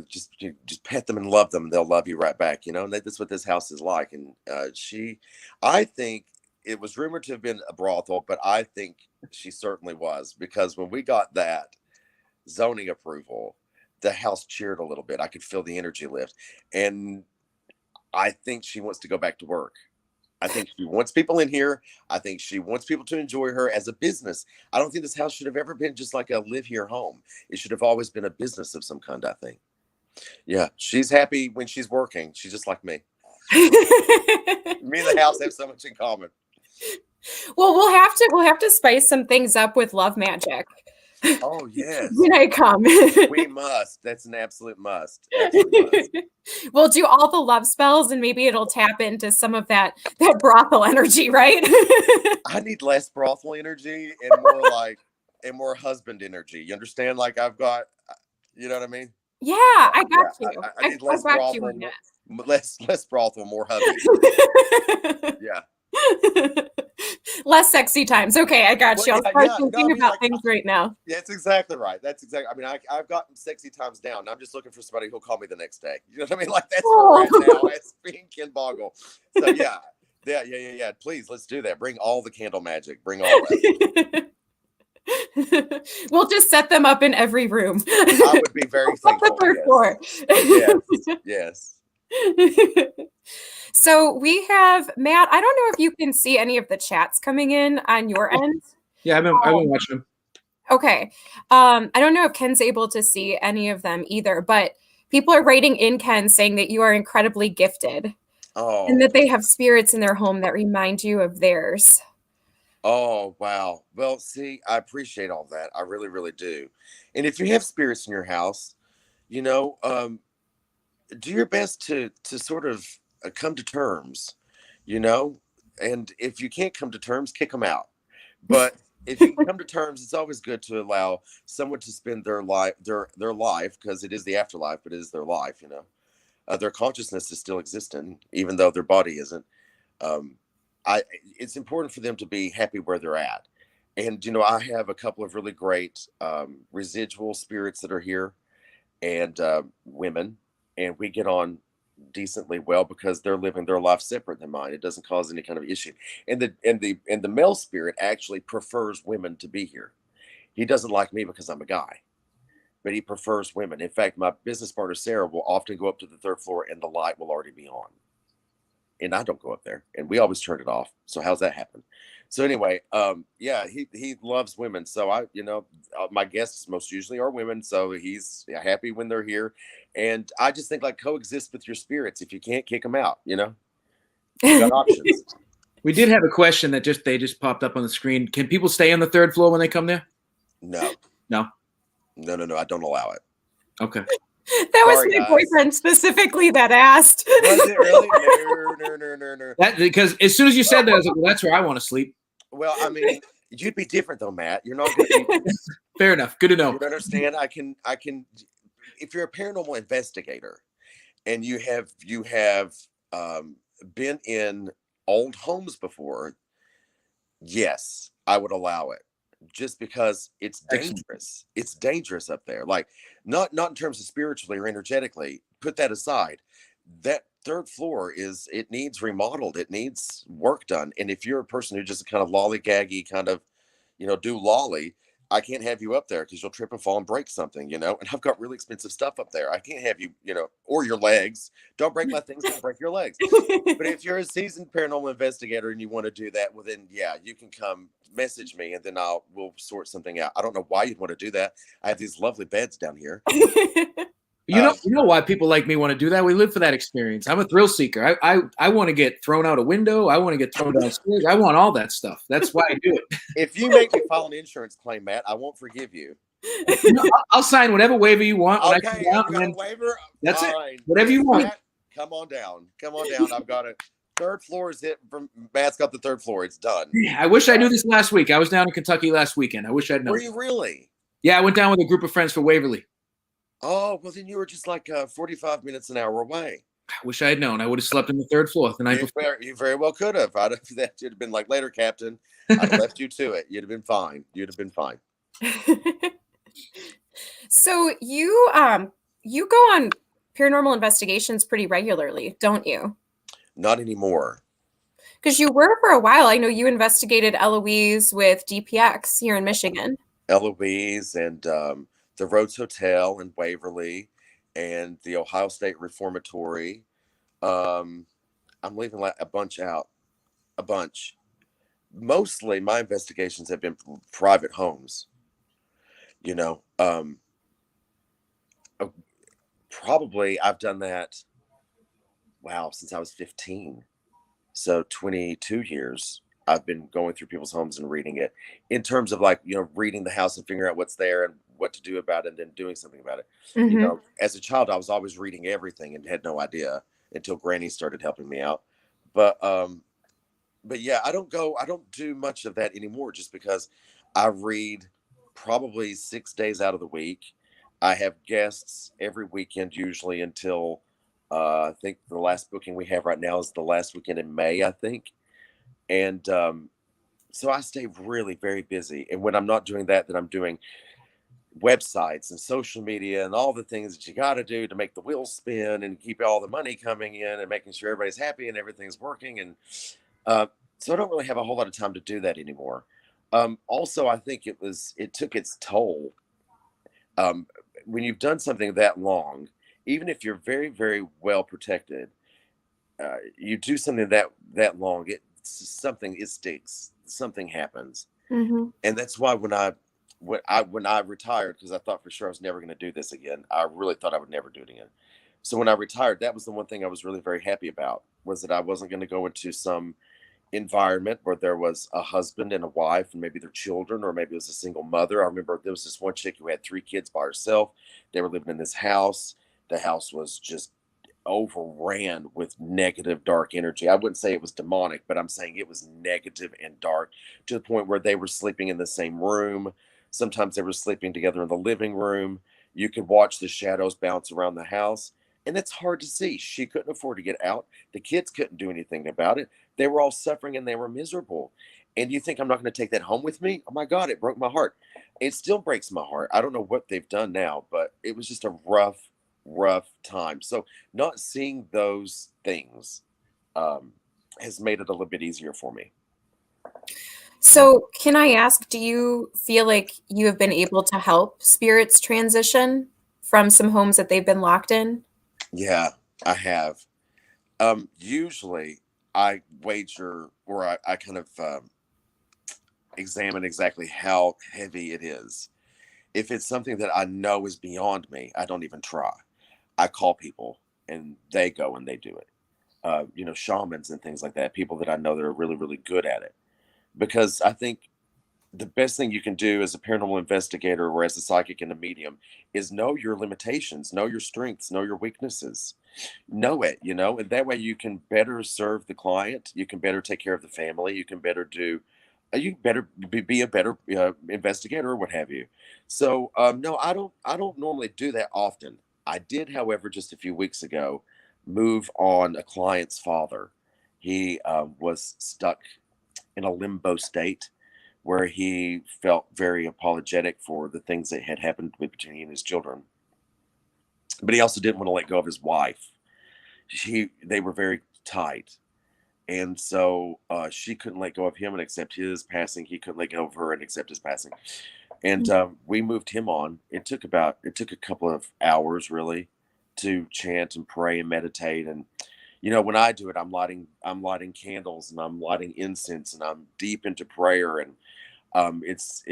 just pet them and love them. And they'll love you right back, and that's what this house is like. And I think it was rumored to have been a brothel, but I think she certainly was, because when we got that zoning approval, the house cheered a little bit. I could feel the energy lift. And I think she wants to go back to work. I think she wants people in here. I think she wants people to enjoy her as a business. I don't think this house should have ever been just like a live here home. It should have always been a business of some kind, I think. Yeah, she's happy when she's working. She's just like me. Me and the house have so much in common. Well, we'll have to spice some things up with love magic. Oh, yes. When I come. We must. That's an absolute must. Absolute must. We'll do all the love spells and maybe it'll tap into some of that brothel energy, right? I need less brothel energy and more husband energy. You understand? Like I've got, you know what I mean? Yeah, I got you. I need less brothel, less brothel, more hubby. Yeah. Less sexy times. Okay, I got you. I'm thinking about things right now. Yeah, that's exactly right. That's exactly. I mean, I've gotten sexy times down. I'm just looking for somebody who'll call me the next day. You know what I mean? Like that's where we're at now. As being Ken Boggle. So yeah. Please, let's do that. Bring all the candle magic. Bring all that. We'll just set them up in every room. I would be very thankful. Third floor. Yes. So we have Matt. I don't know if you can see any of the chats coming in on your end. Yeah, I've been watching them. Okay. I don't know if Ken's able to see any of them either, but people are writing in Ken saying that you are incredibly gifted. Oh. And that they have spirits in their home that remind you of theirs. Oh, wow. Well, see, I appreciate all that. I really, really do. And if you have spirits in your house, do your best to sort of come to terms, and if you can't come to terms, kick them out. But if you can come to terms, it's always good to allow someone to spend their life, because it is the afterlife, but it is their life, their consciousness is still existing, even though their body isn't. It's important for them to be happy where they're at. And, I have a couple of really great residual spirits that are here, and women, and we get on decently well because they're living their life separate than mine. It doesn't cause any kind of issue. And the male spirit actually prefers women to be here. He doesn't like me because I'm a guy. but he prefers women. In fact, my business partner, Sarah, will often go up to the third floor and the light will already be on. And I don't go up there, and we always turn it off. So how's that happen? So anyway, yeah, he loves women. So my guests most usually are women. So he's happy when they're here. And I just think like coexist with your spirits. If you can't kick them out, you got options. We did have a question that they just popped up on the screen. Can people stay on the third floor when they come there? No. No. I don't allow it. Okay. That was my boyfriend specifically that asked. Was it really? No. That, because as soon as you said that, I was like, well, that's where I want to sleep. Well, I mean, you'd be different though, Matt. You're not going to be. Fair enough. Good to know. You understand? I can. If you're a paranormal investigator, and you have been in old homes before, yes, I would allow it. Just because it's dangerous. Excellent. It's dangerous up there. Like not in terms of spiritually or energetically. Put that aside. That third floor it needs remodeled. It needs work done. And if you're a person who just kind of lollygaggy, kind of, do lolly, I can't have you up there because you'll trip and fall and break something, And I've got really expensive stuff up there. I can't have you, or your legs. Don't break my things. Don't break your legs. But if you're a seasoned paranormal investigator and you want to do that, well then, yeah, you can come message me and then we'll sort something out. I don't know why you'd want to do that. I have these lovely beds down here. You know why people like me want to do that? We live for that experience. I'm a thrill seeker. I want to get thrown out a window. I want to get thrown downstairs. I want all that stuff. That's why I do it. If you make me file an insurance claim, Matt, I won't forgive you. I'll sign whatever waiver you want. Okay, I've got a waiver. That's fine. It. Whatever you want. Matt, come on down. I've got it. Third floor is it. Matt's got the third floor. It's done. I wish I knew this last week. I was down in Kentucky last weekend. I wish I'd known. Were you really? Yeah, I went down with a group of friends for Waverly. Oh, well, then you were just like 45 minutes an hour away. I wish I had known. I would have slept in the third floor the night before. You very well could have. That would have been like, later, Captain. I'd have left you to it. You'd have been fine. So you go on paranormal investigations pretty regularly, don't you? Not anymore. Because you were for a while. I know you investigated Eloise with DPX here in Michigan. Eloise and the Rhodes Hotel in Waverly and the Ohio State Reformatory. I'm leaving a bunch out. A bunch. Mostly my investigations have been private homes. Probably I've done that, since I was 15. So 22 years I've been going through people's homes and reading it in terms of reading the house and figuring out what's there and what to do about it and then doing something about it. Mm-hmm. As a child, I was always reading everything and had no idea until Granny started helping me out. But yeah, I don't do much of that anymore just because I read probably 6 days out of the week. I have guests every weekend, usually until I think the last booking we have right now is the last weekend in May, I think. And so I stay really very busy. And when I'm not doing that, then I'm doing websites and social media and all the things that you got to do to make the wheels spin and keep all the money coming in and making sure everybody's happy and everything's working. And so I don't really have a whole lot of time to do that anymore. Also, I think it took its toll. When you've done something that long, even if you're very, very well protected, you do something that long, it sticks. Something happens. Mm-hmm. And that's why when I retired, because I thought for sure I was never going to do this again. I really thought I would never do it again. So when I retired, that was the one thing I was really very happy about, was that I wasn't going to go into some environment where there was a husband and a wife and maybe their children, or maybe it was a single mother. I remember there was this one chick who had 3 kids by herself. They were living in this house. The house was just overran with negative, dark energy. I wouldn't say it was demonic, but I'm saying it was negative and dark to the point where they were sleeping in the same room. Sometimes they were sleeping together in the living room. You could watch the shadows bounce around the house, and it's hard to see. She couldn't afford to get out. The kids couldn't do anything about it. They were all suffering and they were miserable. And you think I'm not going to take that home with me? Oh my God, it broke my heart. It still breaks my heart. I don't know what they've done now, but it was just a rough time. So not seeing those things has made it a little bit easier for me. So, can I ask, do you feel like you have been able to help spirits transition from some homes that they've been locked in? Yeah, I have. Usually I wager, or I kind of examine exactly how heavy it is. If it's something that I know is beyond me, I don't even try. I call people and they go and they do it. Shamans and things like that, people that I know that are really, really good at it. Because I think the best thing you can do as a paranormal investigator or as a psychic and a medium is know your limitations, know your strengths, know your weaknesses, know it, and that way you can better serve the client, you can better take care of the family, you can better do, you can better be a better investigator or what have you. So no, I don't normally do that often. I did, however, just a few weeks ago, move on a client's father. He was stuck in a limbo state where he felt very apologetic for the things that had happened between he and his children. But he also didn't want to let go of his wife. They were very tight. And so she couldn't let go of him and accept his passing. He couldn't let go of her and accept his passing. And we moved him on. It took a couple of hours really to chant and pray and meditate. And when I do it, I'm lighting candles and I'm lighting incense and I'm deep into prayer. And it's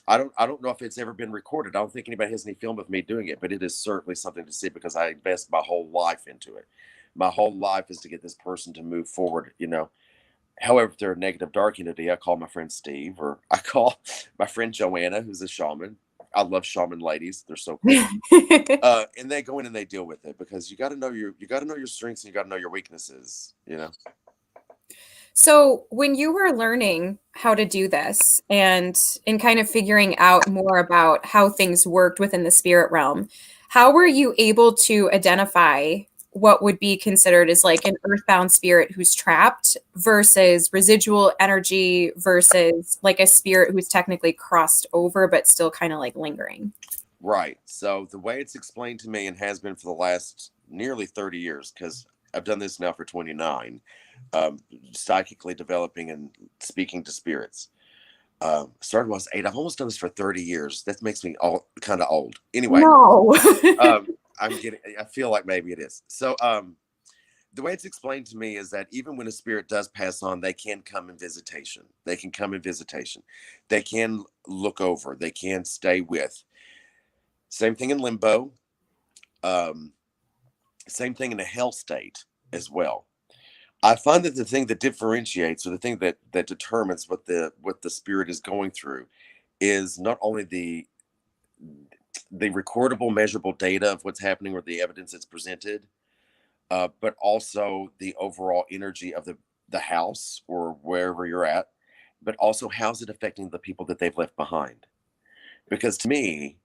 I don't know if it's ever been recorded. I don't think anybody has any film of me doing it, but it is certainly something to see because I invest my whole life into it. My whole life is to get this person to move forward. However, if they're a negative dark entity, I call my friend Steve, or I call my friend Joanna, who's a shaman. I love shaman ladies; they're so cool. And they go in and they deal with it because you got to know your strengths and you got to know your weaknesses. So, when you were learning how to do this and kind of figuring out more about how things worked within the spirit realm, how were you able to identify what would be considered as like an earthbound spirit who's trapped versus residual energy versus like a spirit who's technically crossed over but still kind of like lingering? Right. So the way it's explained to me and has been for the last nearly 30 years, because I've done this now for 29, psychically developing and speaking to spirits. Started when I was 8. I've almost done this for 30 years. That makes me all kind of old. Anyway, No. I feel like maybe it is. So the way it's explained to me is that even when a spirit does pass on, they can come in visitation. They can come in visitation. They can look over. They can stay with. Same thing in limbo. Um, Same thing in a hell state as well. I find that the thing that differentiates, or the thing that determines what the spirit is going through, is not only the recordable, measurable data of what's happening or the evidence that's presented, but also the overall energy of the house or wherever you're at, but also how's it affecting the people that they've left behind. Because to me,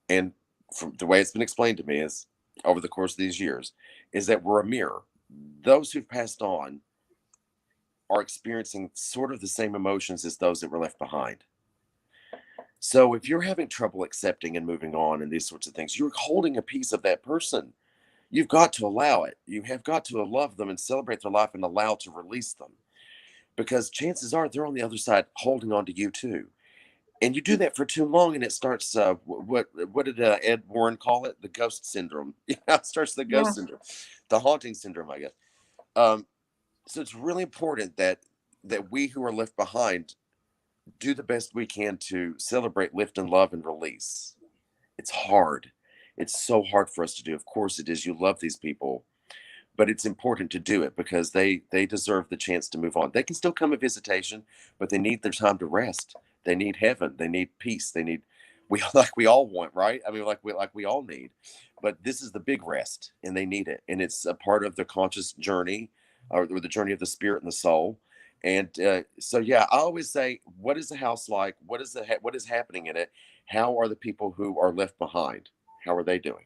and from the way it's been explained to me is over the course of these years, is that we're a mirror. Those who've passed on are experiencing sort of the same emotions as those that were left behind. So if you're having trouble accepting and moving on and these sorts of things, you're holding a piece of that person. You've got to allow it. You have got to love them and celebrate their life and allow to release them, because chances are they're on the other side holding on to you too. And you do that for too long, and it starts. What did Ed Warren call it? The ghost syndrome. Yeah, it starts the Yeah. ghost syndrome, the haunting syndrome, I guess. Um, so it's really important that we who are left behind do the best we can to celebrate, lift, and love and release. It's hard. It's so hard for us to do. Of course, it is. You love these people, but it's important to do it because they deserve the chance to move on. They can still come a visitation, but they need their time to rest. They need heaven. They need peace. They need we like we all want, right? I mean, like we all need. But this is the big rest, and they need it, and it's a part of the conscious journey, or the journey of the spirit and the soul. And so, yeah, I always say, what is the house like? What is happening in it? How are the people who are left behind? How are they doing?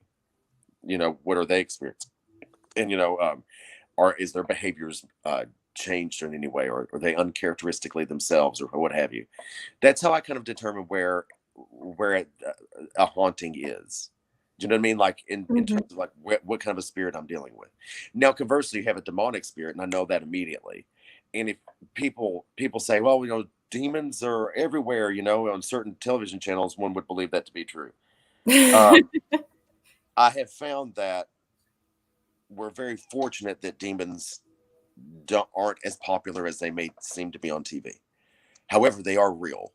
What are they experiencing? And or is their behaviors changed in any way, or are they uncharacteristically themselves, or what have you? That's how I kind of determine where a haunting is. Do you know what I mean? Like in Mhm. terms of like what kind of a spirit I'm dealing with. Now, conversely, you have a demonic spirit, and I know that immediately. And if people say, well, demons are everywhere, on certain television channels, one would believe that to be true. I have found that we're very fortunate that demons aren't as popular as they may seem to be on TV. However, they are real.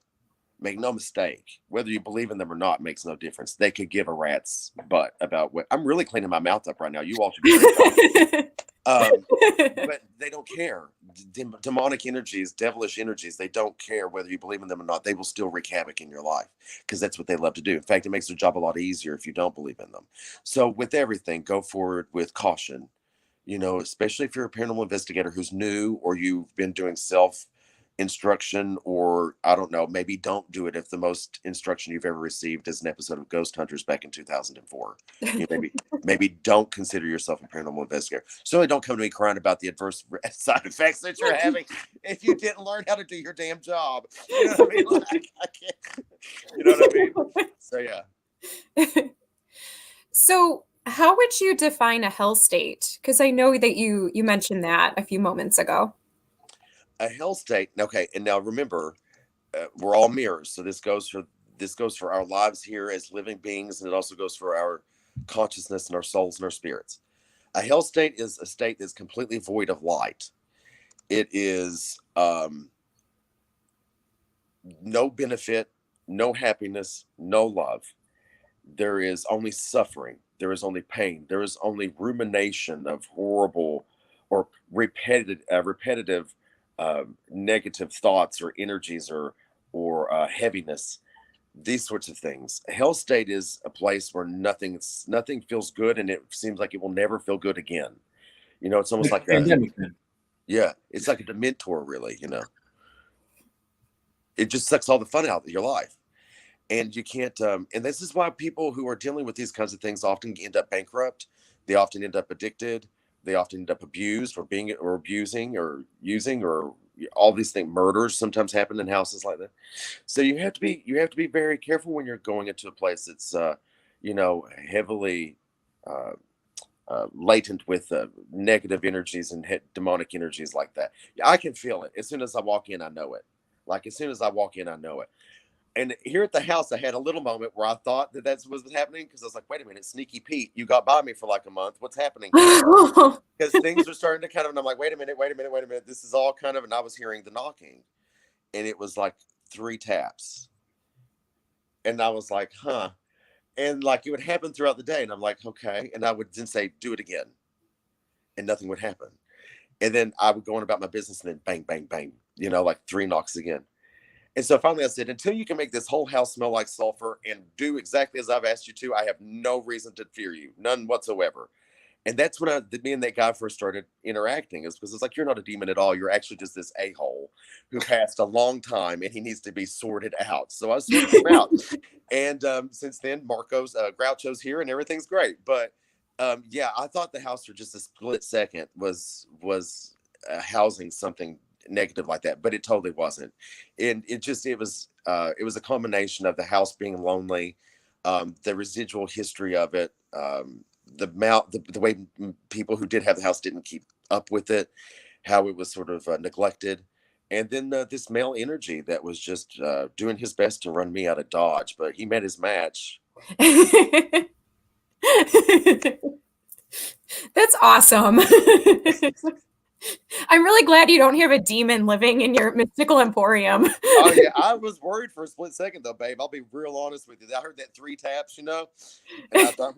Make no mistake, whether you believe in them or not makes no difference. They could give a rat's butt about what. I'm really cleaning my mouth up right now. You all should be but they don't care. Demonic energies, devilish energies, they don't care whether you believe in them or not. They will still wreak havoc in your life because that's what they love to do. In fact, it makes their job a lot easier if you don't believe in them. So with everything, go forward with caution, especially if you're a paranormal investigator who's new, or you've been doing self instruction, or I don't know, maybe don't do it if the most instruction you've ever received is an episode of Ghost Hunters back in 2004. Maybe don't consider yourself a paranormal investigator. Certainly don't come to me crying about the adverse side effects that you're having if you didn't learn how to do your damn job. You know what I mean? Like, I can't, you know what I mean? So yeah. So how would you define a hell state? Because I know that you mentioned that a few moments ago. A hell state. Okay, and now remember, we're all mirrors. So this goes for our lives here as living beings, and it also goes for our consciousness and our souls and our spirits. A hell state is a state that's completely void of light. It is no benefit, no happiness, no love. There is only suffering. There is only pain. There is only rumination of horrible or repetitive negative thoughts or energies or heaviness, these sorts of things. A hell state is a place where nothing feels good, and it seems like it will never feel good again. It's almost like it's like a dementor, really. It just sucks all the fun out of your life, and you can't. And this is why people who are dealing with these kinds of things often end up bankrupt. They often end up addicted. They often end up abused or abusing or using, or all these things. Murders sometimes happen in houses like that. So you have to be very careful when you're going into a place that's heavily latent with negative energies and demonic energies like that. I can feel it as soon as I walk in. I know it. Like as soon as I walk in, I know it. And here at the house, I had a little moment where I thought that's what was happening, because I was like, wait a minute, Sneaky Pete, you got by me for like a month. What's happening here? Because things are starting to and I'm like, wait a minute. This is all and I was hearing the knocking, and it was like 3 taps. And I was like, huh. And like it would happen throughout the day. And I'm like, okay. And I would then say, do it again. And nothing would happen. And then I would go on about my business, and then bang, bang, bang, like 3 knocks again. And so finally I said, until you can make this whole house smell like sulfur and do exactly as I've asked you to, I have no reason to fear you. None whatsoever. And that's when me and that guy first started interacting, is because it's like, you're not a demon at all. You're actually just this a-hole who passed a long time, and he needs to be sorted out. So I sorted him out. And since then, Marco's Groucho's here, and everything's great. But yeah, I thought the house for just a split second was housing something negative like that, but it totally wasn't. And it was a combination of the house being lonely, the residual history of it, the way people who did have the house didn't keep up with it, how it was sort of neglected, and then this male energy that was just doing his best to run me out of Dodge, but he met his match. That's awesome. I'm really glad you don't have a demon living in your mystical emporium. Oh yeah, I was worried for a split second though, babe. I'll be real honest with you. I heard that 3 taps, and I thought,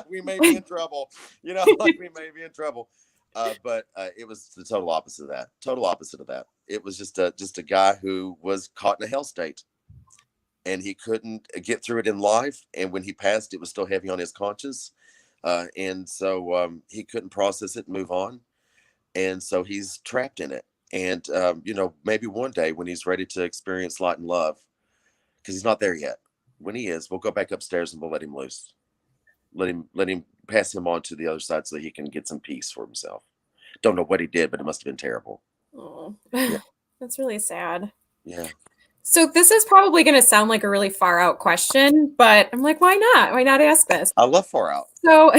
we may be in trouble. Like we may be in trouble. But it was the total opposite of that. Total opposite of that. It was just a guy who was caught in a hell state, and he couldn't get through it in life. And when he passed, it was still heavy on his conscience, and so he couldn't process it and move on. And so he's trapped in it. And, maybe one day when he's ready to experience light and love, because he's not there yet. When he is, we'll go back upstairs and we'll let him loose. Let him pass him on to the other side so he can get some peace for himself. Don't know what he did, but it must have been terrible. Oh, yeah. That's really sad. Yeah. So this is probably going to sound like a really far out question, but I'm like, why not? Why not ask this? I love far out. So,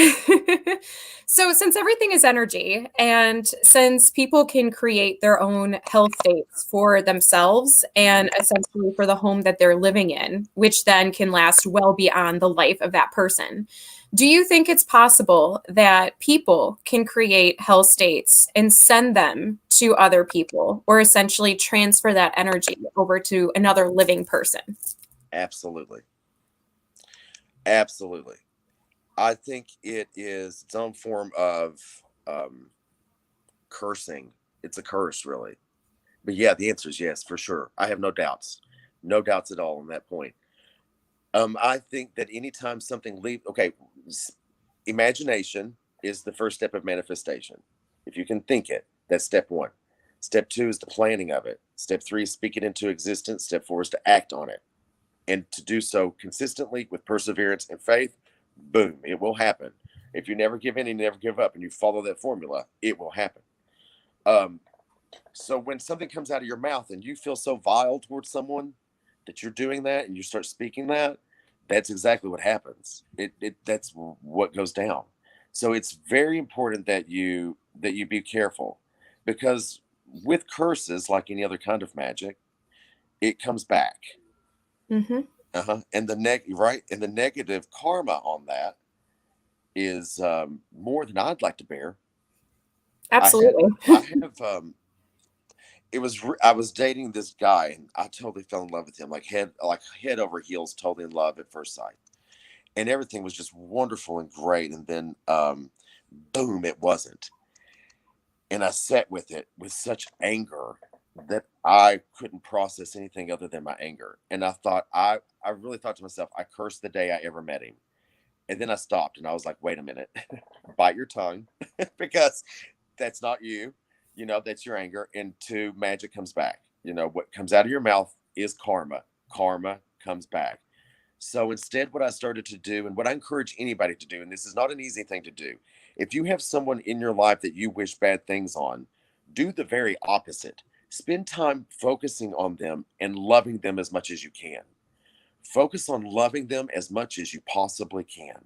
so since everything is energy, and since people can create their own health states for themselves and essentially for the home that they're living in, which then can last well beyond the life of that person, do you think it's possible that people can create health states and send them to other people, or essentially transfer that energy over to another living person? Absolutely. Absolutely. I think it is its own form of cursing. It's a curse, really. But yeah, the answer is yes, for sure. I have no doubts. No doubts at all on that point. I think that anytime something leaves, okay, imagination is the first step of manifestation. If you can think it, that's step one. Step two is the planning of it. Step three is speak it into existence. Step four is to act on it. And to do so consistently with perseverance and faith, boom, it will happen. If you never give in and never give up and you follow that formula, it will happen. So when something comes out of your mouth and you feel so vile towards someone that you're doing that and you start speaking that, that's exactly what happens. That's what goes down. So it's very important that you be careful, because with curses, like any other kind of magic, it comes back. Mm-hmm. And the negative karma on that is more than I'd like to bear. Absolutely. I was dating this guy and I totally fell in love with him, like head over heels, totally in love at first sight. And everything was just wonderful and great. And then boom, it wasn't. And I sat with it with such anger that I couldn't process anything other than my anger. And I really thought to myself, I cursed the day I ever met him. And then I stopped and I was like, wait a minute, bite your tongue, because that's not you. That's your anger. And two, magic comes back. What comes out of your mouth is karma. Karma comes back. So instead, what I started to do, and what I encourage anybody to do, and this is not an easy thing to do, if you have someone in your life that you wish bad things on, do the very opposite. Spend time focusing on them and loving them as much as you can. Focus on loving them as much as you possibly can,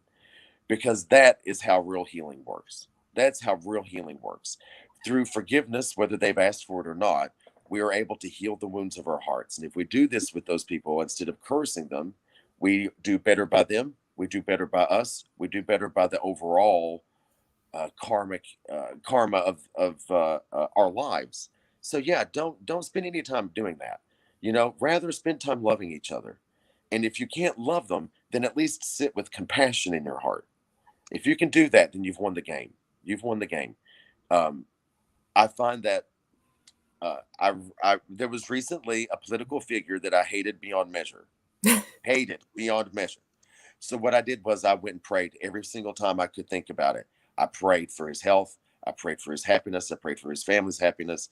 because that is how real healing works. That's how real healing works. Through forgiveness, whether they've asked for it or not, we are able to heal the wounds of our hearts. And if we do this with those people, instead of cursing them, we do better by them. We do better by us. We do better by the overall karma of our lives. So yeah, don't spend any time doing that. Rather spend time loving each other. And if you can't love them, then at least sit with compassion in your heart. If you can do that, then you've won the game. You've won the game. I find that there was recently a political figure that I hated beyond measure. Hated beyond measure. So what I did was I went and prayed every single time I could think about it. I prayed for his health. I prayed for his happiness. I prayed for his family's happiness.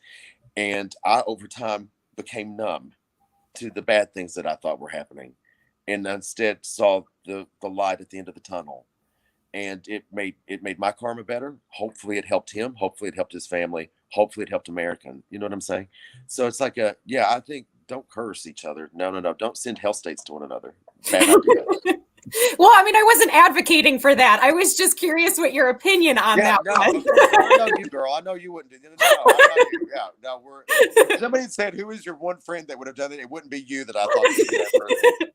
And I, over time, became numb to the bad things that I thought were happening, and instead saw the light at the end of the tunnel. And it made my karma better. Hopefully it helped him. Hopefully it helped his family. Hopefully it helped American. You know what I'm saying? So it's like I think don't curse each other. No. Don't send hell states to one another. Bad idea. Well, I mean, I wasn't advocating for that. I was just curious what your opinion on that was. I know you, girl. I know you wouldn't do that. No, I know you. Yeah, no, if somebody said, who is your one friend that would have done it? It wouldn't be you that I thought would be that person.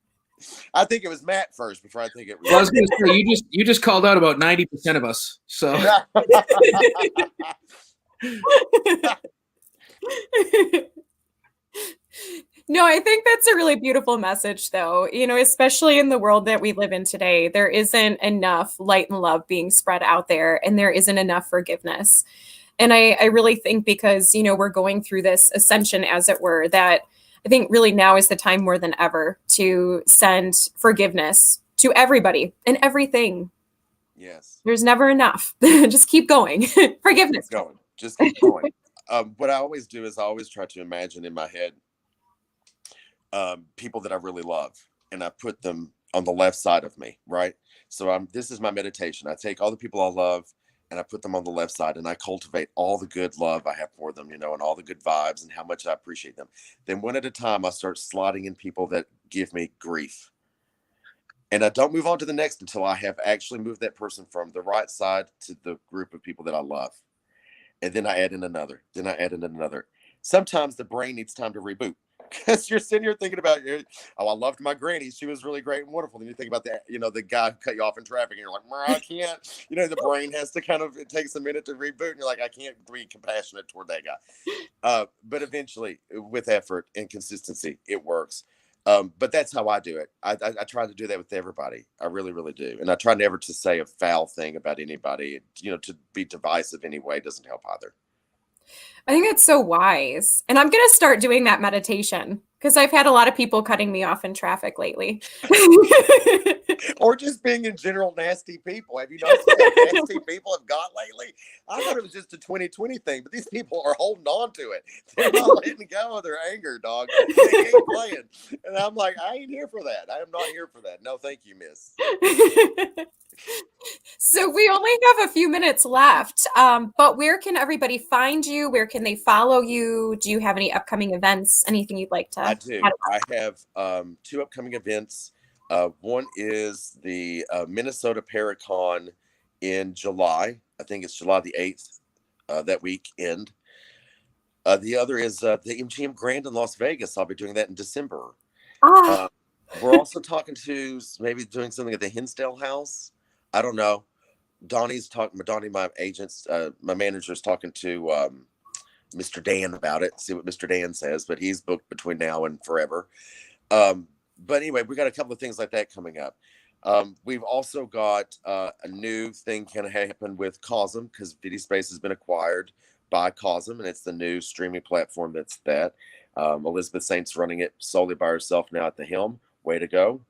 I think it was Matt first before I think it was. Well, I was going to say, you just called out about 90% of us. So. No, I think that's a really beautiful message, though, especially in the world that we live in today. There isn't enough light and love being spread out there, and there isn't enough forgiveness. And I really think because, we're going through this ascension, as it were, that I think really now is the time more than ever to send forgiveness to everybody and everything. Yes. There's never enough. Just keep going. Forgiveness. Just keep going. What I always do is I always try to imagine in my head people that I really love, and I put them on the left side of me, right? So this is my meditation. I take all the people I love and I put them on the left side, and I cultivate all the good love I have for them, and all the good vibes and how much I appreciate them. Then one at a time, I start slotting in people that give me grief. And I don't move on to the next until I have actually moved that person from the right side to the group of people that I love. And then I add in another. Then I add in another. Sometimes the brain needs time to reboot because you're sitting here thinking about, oh, I loved my granny. She was really great and wonderful. Then you think about that, the guy who cut you off in traffic, and you're like, I can't. The brain has to it takes a minute to reboot, and you're like, I can't be compassionate toward that guy. But eventually, with effort and consistency, it works. But that's how I do it. I try to do that with everybody. I really, really do. And I try never to say a foul thing about anybody. To be divisive anyway doesn't help either. I think it's so wise. And I'm going to start doing that meditation because I've had a lot of people cutting me off in traffic lately. Or just being in general nasty people. Have you noticed how nasty people have got lately? I thought it was just a 2020 thing, but these people are holding on to it. They're not letting go of their anger, dog. They keep playing. And I'm like, I ain't here for that. I am not here for that. No, thank you, miss. So we only have a few minutes left, but where can everybody find you? Where can they follow you? Do you have any upcoming events? Anything you'd like to? I do. I have 2 upcoming events. One is the Minnesota Paracon in July. I think it's July the 8th, that weekend. The other is the MGM Grand in Las Vegas. I'll be doing that in December. We're also talking to maybe doing something at the Hinsdale House. I don't know. Donnie, my agents, my manager's talking to Mr. Dan about it. See what Mr. Dan says, but he's booked between now and forever. But anyway, we got a couple of things like that coming up. We've also got a new thing can happen with Cosm because Video Space has been acquired by Cosm, and it's the new streaming platform that's that. Elizabeth Saint's running it solely by herself now at the helm. Way to go.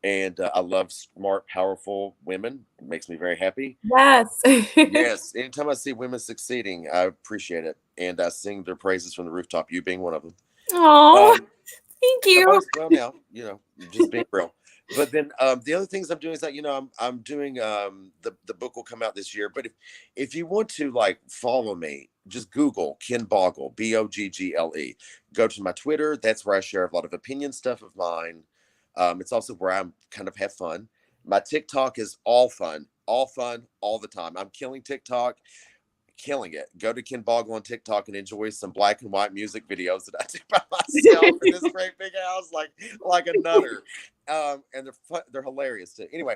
And I love smart, powerful women. It makes me very happy. Yes. Yes. Anytime I see women succeeding, I appreciate it. And I sing their praises from the rooftop, you being one of them. Oh, thank you. Well, now, just being real. But then the other things I'm doing is that, I'm doing the book will come out this year. But if you want to follow me, just Google Ken Boggle, Boggle. Go to my Twitter. That's where I share a lot of opinion stuff of mine. It's also where I'm kind of have fun. My TikTok is all fun all the time. I'm killing TikTok, killing it. Go to Ken Boggle on TikTok and enjoy some black and white music videos that I do by myself in this great big house, like a nutter. And they're hilarious too. Anyway,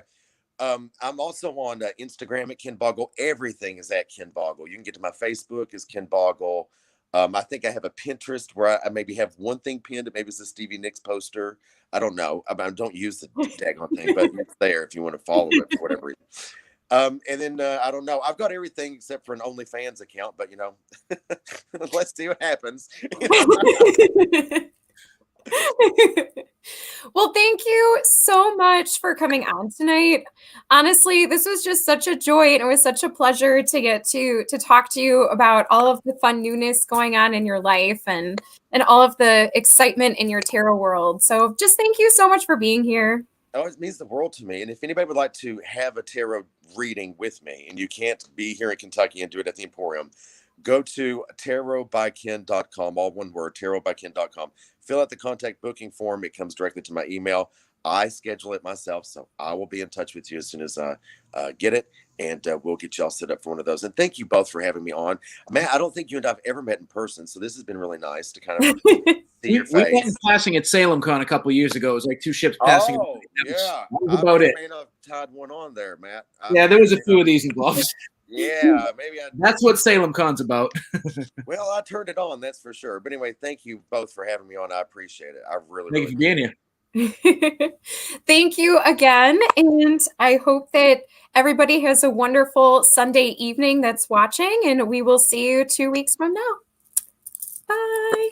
I'm also on Instagram at Ken Boggle. Everything is at Ken Boggle. You can get to my Facebook is Ken Boggle. I think I have a Pinterest where I maybe have one thing pinned. Maybe it's a Stevie Nicks poster. I don't know. I don't use the daggone thing, but it's there if you want to follow it for whatever reason. And then I don't know. I've got everything except for an OnlyFans account, but let's see what happens. Well, thank you so much for coming on tonight. Honestly, this was just such a joy, and it was such a pleasure to get to talk to you about all of the fun newness going on in your life and all of the excitement in your tarot world. So just thank you so much for being here. Oh, it means the world to me. And if anybody would like to have a tarot reading with me, and you can't be here in Kentucky and do it at the Emporium, go to tarotbyken.com, all one word, tarotbyken.com. Fill out the contact booking form. It comes directly to my email. I schedule it myself, so I will be in touch with you as soon as I get it, and we'll get you all set up for one of those. And thank you both for having me on. Matt, I don't think you and I have ever met in person, so this has been really nice to kind of see your face. We met in passing at SalemCon a couple of years ago. It was like 2 ships passing. Oh, yeah. That was about it. I may not have tied one on there, Matt. Yeah, there was a few of these involved. Yeah, maybe That's what SalemCon's about. Well, I turned it on, that's for sure. But anyway, thank you both for having me on. I appreciate it. I really, Thank you for being here. Thank you again. And I hope that everybody has a wonderful Sunday evening that's watching, and we will see you 2 weeks from now. Bye.